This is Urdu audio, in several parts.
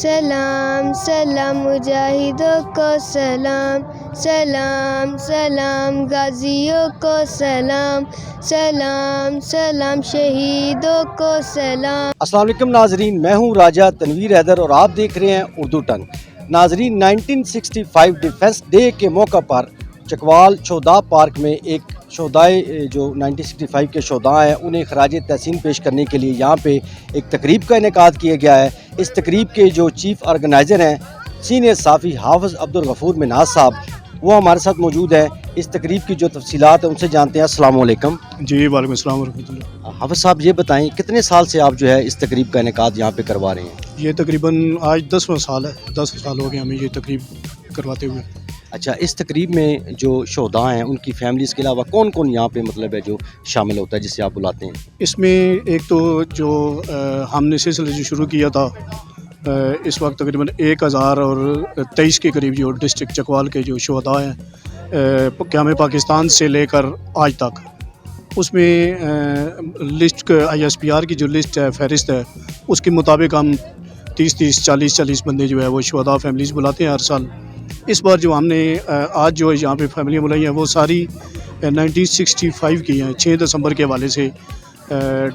سلام سلام مجاہدوں کو سلام، سلام سلام غازیوں کو سلام، سلام سلام شہیدوں کو سلام۔ السلام علیکم ناظرین، میں ہوں راجہ تنویر حیدر اور آپ دیکھ رہے ہیں اردو ٹنگ۔ ناظرین، 1965 ڈیفنس ڈے کے موقع پر چکوال شہداء پارک میں ایک شہدائے جو 1965 کے شہداء ہیں انہیں خراج تحسین پیش کرنے کے لیے یہاں پہ ایک تقریب کا انعقاد کیا گیا ہے۔ اس تقریب کے جو چیف آرگنائزر ہیں سینئر صحافی حافظ عبدالغفور منہاج صاحب، وہ ہمارے ساتھ موجود ہیں۔ اس تقریب کی جو تفصیلات ہیں ان سے جانتے ہیں۔ السلام علیکم۔ جی وعلیکم السلام ورحمۃ اللہ۔ حافظ صاحب یہ بتائیں کتنے سال سے آپ جو ہے اس تقریب کا انعقاد یہاں پہ کروا رہے ہیں؟ یہ تقریباً آج 10واں سال ہے، 10 سال ہو گئے ہمیں یہ تقریب کرواتے ہوئے۔ اچھا، اس تقریب میں جو شہداء ہیں ان کی فیملیز کے علاوہ کون کون یہاں پہ مطلب ہے جو شامل ہوتا ہے جسے آپ بلاتے ہیں؟ اس میں ایک تو جو ہم نے سلسلہ جو شروع کیا تھا، اس وقت تقریباً 1023 کے قریب جو ڈسٹرکٹ چکوال کے جو شہداء ہیں قیام پاکستان سے لے کر آج تک، اس میں لسٹ ISPR کی جو لسٹ ہے، فہرست ہے، اس کے مطابق ہم 30 40 بندے جو ہے وہ شہداء فیملیز بلاتے ہیں ہر سال۔ اس بار جو ہم نے آج جو یہاں پہ فیملیاں بلائی ہیں وہ ساری 1965 کی ہیں، 6 دسمبر کے حوالے سے،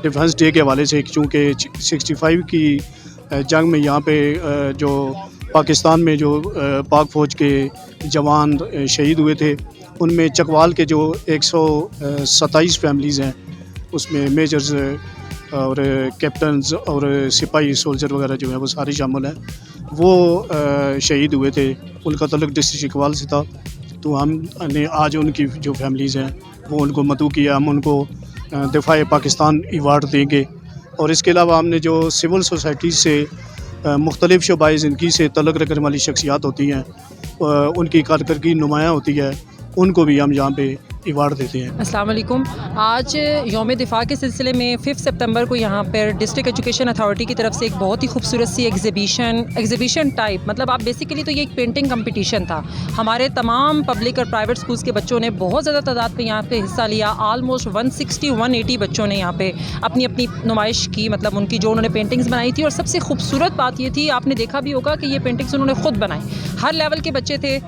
ڈیفنس ڈے کے حوالے سے، چونکہ 65 کی جنگ میں یہاں پہ جو پاکستان میں جو پاک فوج کے جوان شہید ہوئے تھے، ان میں چکوال کے جو 127 فیملیز ہیں، اس میں میجرز اور کیپٹنز اور سپاہی سولجر وغیرہ جو ہیں وہ سارے شامل ہیں، وہ شہید ہوئے تھے۔ ان کا تعلق ڈسٹرکٹ چکوال سے تھا، تو ہم نے آج ان کی جو فیملیز ہیں وہ ان کو مدعو کیا، ہم ان کو دفاع پاکستان ایوارڈ دیں گے۔ اور اس کے علاوہ ہم نے جو سول سوسائٹی سے مختلف شعبۂ زندگی سے تعلق رکھنے والی شخصیات ہوتی ہیں، ان کی کارکردگی نمایاں ہوتی ہے، ان کو بھی ہم یہاں پہ ایوارڈ دیتے ہیں۔ السلام علیکم۔ آج یوم دفاع کے سلسلے میں 5 سپتمبر کو یہاں پر ڈسٹرکٹ ایجوکیشن اتھارٹی کی طرف سے ایک بہت ہی خوبصورت سی ایگزیبیشن ٹائپ، مطلب آپ بیسیکلی تو یہ ایک پینٹنگ کمپٹیشن تھا۔ ہمارے تمام پبلک اور پرائیویٹ سکولز کے بچوں نے بہت زیادہ تعداد پہ یہاں پہ حصہ لیا۔ آلموسٹ 180 بچوں نے یہاں پہ اپنی نمائش کی، مطلب ان کی جو انہوں نے پینٹنگز بنائی تھی۔ اور سب سے خوبصورت بات یہ تھی، آپ نے دیکھا بھی ہوگا کہ یہ پینٹنگز انہوں نے خود بنائی۔ ہر لیول کے بچے تھے،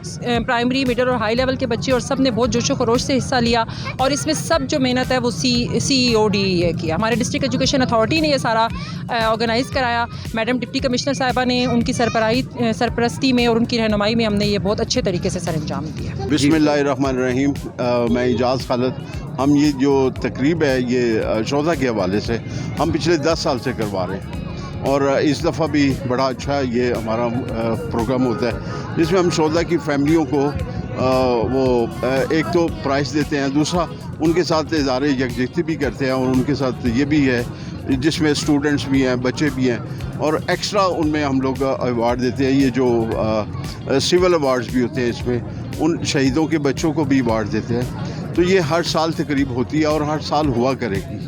پرائمری، مڈل اور ہائی لیول کے بچے، اور سب نے بہت جوش و خروش سے حصہ لیا۔ اور اس میں سب جو محنت ہے وہ CEOD کی، ہمارے ڈسٹرکٹ ایجوکیشن اتھارٹی نے یہ سارا آرگنائز کرایا۔ میڈم ڈپٹی کمشنر صاحبہ نے ان کی سرپرستی میں اور ان کی رہنمائی میں ہم نے یہ بہت اچھے طریقے سے سر انجام دیا۔ بسم اللہ الرحمن الرحیم۔ میں اعجاز خالد۔ ہم یہ جو تقریب ہے یہ شہداء کے حوالے سے ہم پچھلے 10 سال سے کروا رہے ہیں، اور اس دفعہ بھی بڑا اچھا یہ ہمارا پروگرام ہوتا ہے، جس میں ہم شہداء کی فیملیوں کو وہ ایک تو پرائز دیتے ہیں، دوسرا ان کے ساتھ اظہار یکجہتی بھی کرتے ہیں، اور ان کے ساتھ یہ بھی ہے جس میں اسٹوڈنٹس بھی ہیں، بچے بھی ہیں، اور ایکسٹرا ان میں ہم لوگ ایوارڈ دیتے ہیں۔ یہ جو سول ایوارڈز بھی ہوتے ہیں، اس میں ان شہیدوں کے بچوں کو بھی ایوارڈ دیتے ہیں۔ تو یہ ہر سال تقریب ہوتی ہے اور ہر سال ہوا کرے گی۔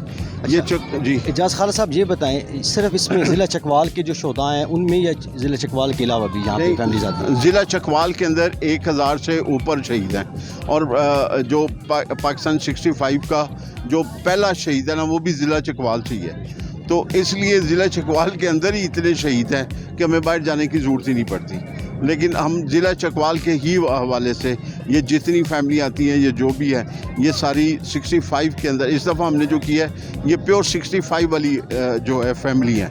یہ جی اعجاز خالد صاحب یہ بتائیں، صرف اس میں ضلع چکوال کے جو شہداء ہیں ان میں یا ضلع چکوال کے علاوہ بھی یہاں پہ فیملیز آتی ہیں؟ ضلع چکوال کے اندر 1000 سے اوپر شہید ہیں، اور جو پاکستان 65 کا جو پہلا شہید ہے نا، وہ بھی ضلع چکوال سے ہی ہے۔ تو اس لیے ضلع چکوال کے اندر ہی اتنے شہید ہیں کہ ہمیں باہر جانے کی ضرورت ہی نہیں پڑتی۔ لیکن ہم ضلع چکوال کے ہی حوالے سے یہ جتنی فیملی آتی ہیں، یہ جو بھی ہے، یہ ساری 65 کے اندر اس دفعہ ہم نے جو کیا ہے یہ پیور 65 والی جو ہے فیملی ہیں۔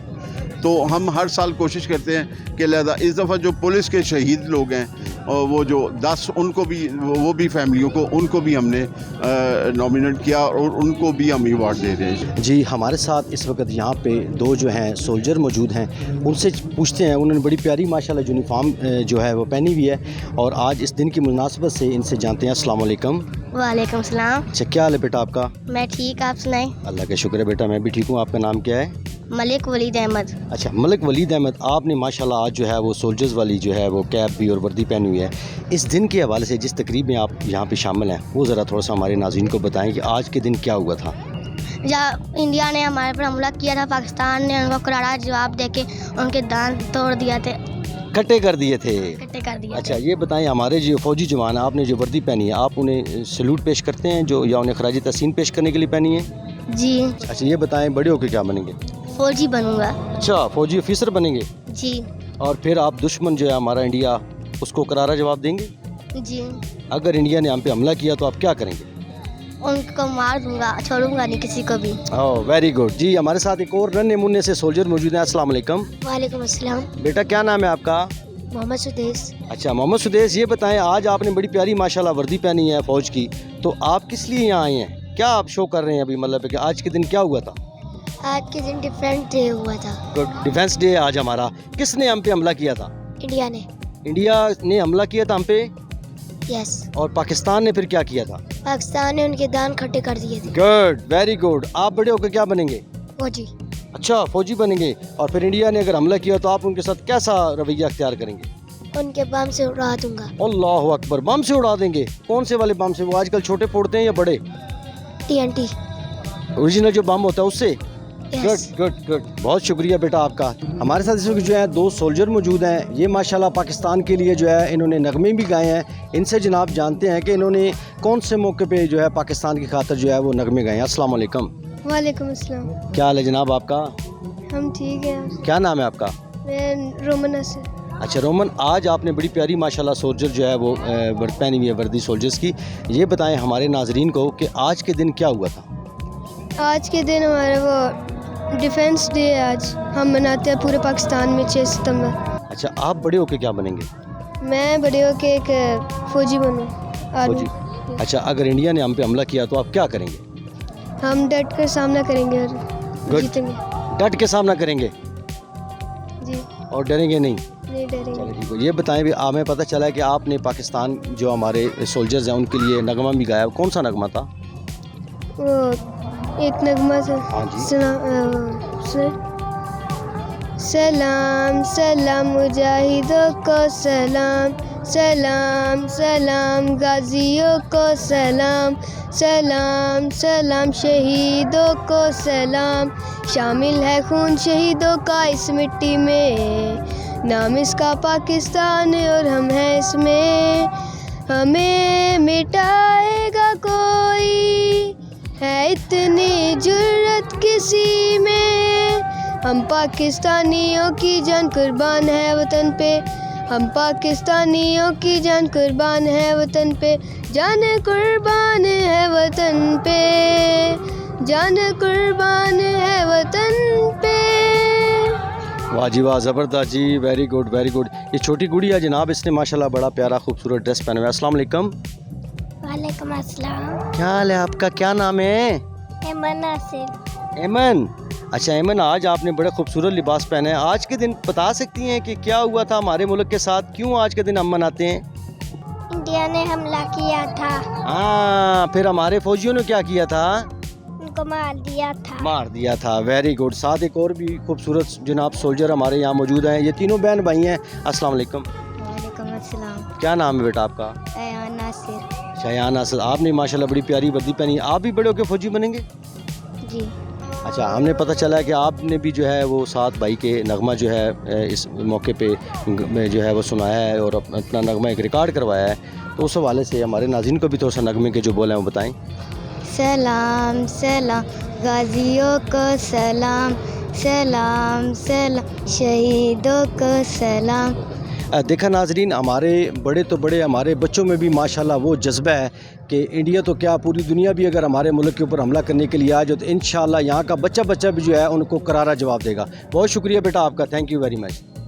تو ہم ہر سال کوشش کرتے ہیں کہ لہذا اس دفعہ جو پولیس کے شہید لوگ ہیں، اور وہ جو 10 ان کو بھی، وہ بھی فیملیوں کو، ان کو بھی ہم نے نامینیٹ کیا، اور ان کو بھی ہم ایوارڈ دے رہے ہیں۔ جی ہمارے ساتھ اس وقت یہاں پہ 2 جو ہیں سولجر موجود ہیں، ان سے پوچھتے ہیں۔ انہوں نے بڑی پیاری ماشاءاللہ یونیفارم جو ہے وہ پہنی ہوئی ہے، اور آج اس دن کی مناسبت سے ان سے جانتے ہیں۔ السلام علیکم۔ وعلیکم السلام۔ اچھا، کیا حال ہے بیٹا آپ کا؟ میں ٹھیک، آپ سنائیں؟ اللہ کا شکر ہے بیٹا، میں بھی ٹھیک ہوں۔ آپ کا نام کیا ہے؟ ملک ولید احمد۔ اچھا، ملک ولید احمد، آپ نے ماشاءاللہ آج جو ہے وہ سولجرز والی جو ہے وہ کیپ بھی اور وردی پہنی ہوئی ہے۔ اس دن کے حوالے سے جس تقریب میں آپ یہاں پہ شامل ہیں، وہ ذرا تھوڑا سا ہمارے ناظرین کو بتائیں کہ آج کے دن کیا ہوا تھا۔ جب انڈیا نے ہمارے پر حملہ کیا تھا، پاکستان نے ان کو کرارا جواب دے کے ان کے دانت توڑ دیا تھے، کٹے کر دیے تھے۔ کٹے کر دیے اچھا یہ بتائیں، ہمارے جو فوجی جوان ہیں، آپ نے جو وردی پہنی ہے، آپ انہیں سلوٹ پیش کرتے ہیں جو، یا انہیں خراج تحسین پیش کرنے کے لیے پہنی ہے؟ جی۔ اچھا یہ بتائیں، بڑے ہو کے کیا بنیں گے؟ فوجی بنوں گا۔ اچھا، فوجی آفیسر بنیں گے؟ جی۔ اور پھر آپ دشمن جو ہے ہمارا انڈیا اس کو کرارا جواب دیں گے؟ جی اگر انڈیا نے ہم پہ حملہ کیا تو آپ کیا کریں گے؟ ان کو مار دوں گا, چھوڑوں گا نہیں کسی کو بھی. اوہ ویری گڈ. جی ہمارے ساتھ ایک اور ننھے منھے سے سولجر موجود ہیں. السلام علیکم. وعلیکم السلام. بیٹا کیا نام ہے آپ کا؟ محمد سدیس. اچھا محمد سدیس, یہ بتائیں آج آپ نے بڑی پیاری ماشاءاللہ وردی پہنی ہے فوج کی, تو آپ کس لیے یہاں آئے ہیں؟ کیا آپ شو کر رہے ہیں ابھی, مطلب کہ آج کے دن کیا ہوا تھا؟ آج کے دن ڈیفرنٹ ڈے ہوا تھا. گڈ. ڈیفینس ڈے آج ہمارا. کس نے ہم پہ حملہ کیا تھا؟ انڈیا نے. انڈیا نے حملہ کیا تھا ہم پہ, یس. اور پاکستان نے پھر کیا کیا تھا؟ پاکستان نے ان کے دان کھٹے کر دیے تھے. Good, very good. آپ بڑے ہو کے کیا بنیں گے؟ فوجی. اچھا فوجی بنیں گے. اور پھر انڈیا نے اگر حملہ کیا تو آپ ان کے ساتھ کیسا رویہ اختیار کریں گے؟ ان کے بم سے اڑا دوں گا. اللہ اکبر. بم سے اڑا دیں گے؟ کون سے والے بم سے؟ وہ آج کل چھوٹے پھوڑتے ہیں یا بڑے؟ TNT. اوریجنل جو بم ہوتا ہے اس سے؟ یس. Good good good. بہت شکریہ بیٹا آپ کا. ہمارے ساتھ اس وقت جو ہے دو سولجر موجود ہیں. یہ ماشاءاللہ پاکستان کے لیے جو ہے انہوں نے نغمے بھی گائے ہیں. ان سے جناب جانتے ہیں کہ انہوں نے کون سے موقع پہ جو ہے پاکستان کی خاطر جو ہے وہ نغمے گائے ہیں. السلام علیکم. وعلیکم السلام. کیا حال ہے جناب آپ کا؟ ہم ٹھیک ہیں. کیا نام ہے آپ کا؟ میں رومن ناصر. اچھا رومن, آج آپ نے بڑی پیاری ماشاءاللہ سولجر جو ہے وہ پہنی ہوئی ہے وردی سولجرز کی. یہ بتائیں ہمارے ناظرین کو کہ آج کے دن کیا ہوا تھا؟ آج کے دن ہمارا وہ ڈیفینس ڈے ہے. آج ہم مناتے ہیں پورے پاکستان میں 6 ستمبر. اچھا آپ بڑے ہو کے کیا بنیں گے؟ میں بڑے ہو کے ایک فوجی بنوں. فوجی. اچھا اگر انڈیا نے ہم پہ حملہ کیا تو آپ کیا کریں گے؟ ہم ڈٹ کر سامنا کریں گے اور Good. جیتیں گے. ڈٹ کے سامنا کریں گے جی. اور ڈریں گے نہیں؟ نہیں ڈریں چلو گے. ٹھیک ہے. یہ بتائیں بھی ہمیں پتہ چلا ہے کہ آپ نے پاکستان جو ہمارے سولجرز ہیں ان کے لیے نغمہ بھی گایا. کون سا نغمہ تھا؟ وہ ایک نغمہ تھا. ہاں جی. سلام سلام مجاہدوں کو سلام, سلام سلام غازیوں کو سلام, سلام سلام شہیدوں کو سلام. شامل ہے خون شہیدوں کا اس مٹی میں, نام اس کا پاکستان اور ہم ہیں اس میں. ہمیں مٹائے گا کوئی, ہے اتنی جرت کسی میں. ہم پاکستانیوں کی جان قربان ہے وطن پہ, ہم پاکستانیوں کی جان قربان ہے وطن پہ. جان قربان ہے وطن پہ, جان قربان ہے وطن پہ. واہ جی واہ, زبردست جی. Very good very good. یہ چھوٹی گڑی ہے جناب, اس نے ماشاءاللہ بڑا پیارا خوبصورت ڈریس پہنا ہوا ہے. السلام علیکم. وعلیکم السلام. کیا حال ہے آپ کا؟ کیا نام ہے؟ ایمن ناصر. ایمن. اچھا ایمن, آج آپ نے بڑے خوبصورت لباس پہنے ہیں. آج کے دن بتا سکتی ہیں کہ کیا ہوا تھا ہمارے ملک کے ساتھ؟ کیوں آج کے دن ہم مناتے ہیں؟ انڈیا نے حملہ کیا تھا. ہاں, پھر ہمارے فوجیوں نے کیا کیا تھا؟ ان کو مار دیا تھا. مار دیا تھا. Very good. ساتھ ایک اور بھی خوبصورت جناب سولجر ہمارے یہاں موجود ہیں. یہ تینوں بہن بھائی ہیں. السلام علیکم. وعلیکم السلام. کیا نام ہے بیٹا آپ کا؟ ایان ناصر. شایان ناصر. آپ نے ماشاءاللہ بڑی پیاری وردی پہنی ہے. آپ بھی بڑے ہو کے فوجی بنیں گے؟ جی. اچھا, ہم نے پتہ چلا ہے کہ آپ نے بھی جو ہے وہ 7 بھائی کے نغمہ جو ہے اس موقع پہ جو ہے وہ سنایا ہے اور اپنا نغمہ ایک ریکارڈ کروایا ہے. تو اس حوالے سے ہمارے ناظرین کو بھی تھوڑا سا نغمے کے جو بول ہیں وہ بتائیں. سلام سلام غازیوں کو سلام, سلام سلام شہیدوں کو سلام. دیکھا ناظرین, ہمارے بڑے تو بڑے, ہمارے بچوں میں بھی ماشاءاللہ وہ جذبہ ہے کہ انڈیا تو کیا پوری دنیا بھی اگر ہمارے ملک کے اوپر حملہ کرنے کے لیے آ جائے تو انشاءاللہ یہاں کا بچہ بھی جو ہے ان کو کرارا جواب دے گا. بہت شکریہ بیٹا آپ کا. Thank you very much.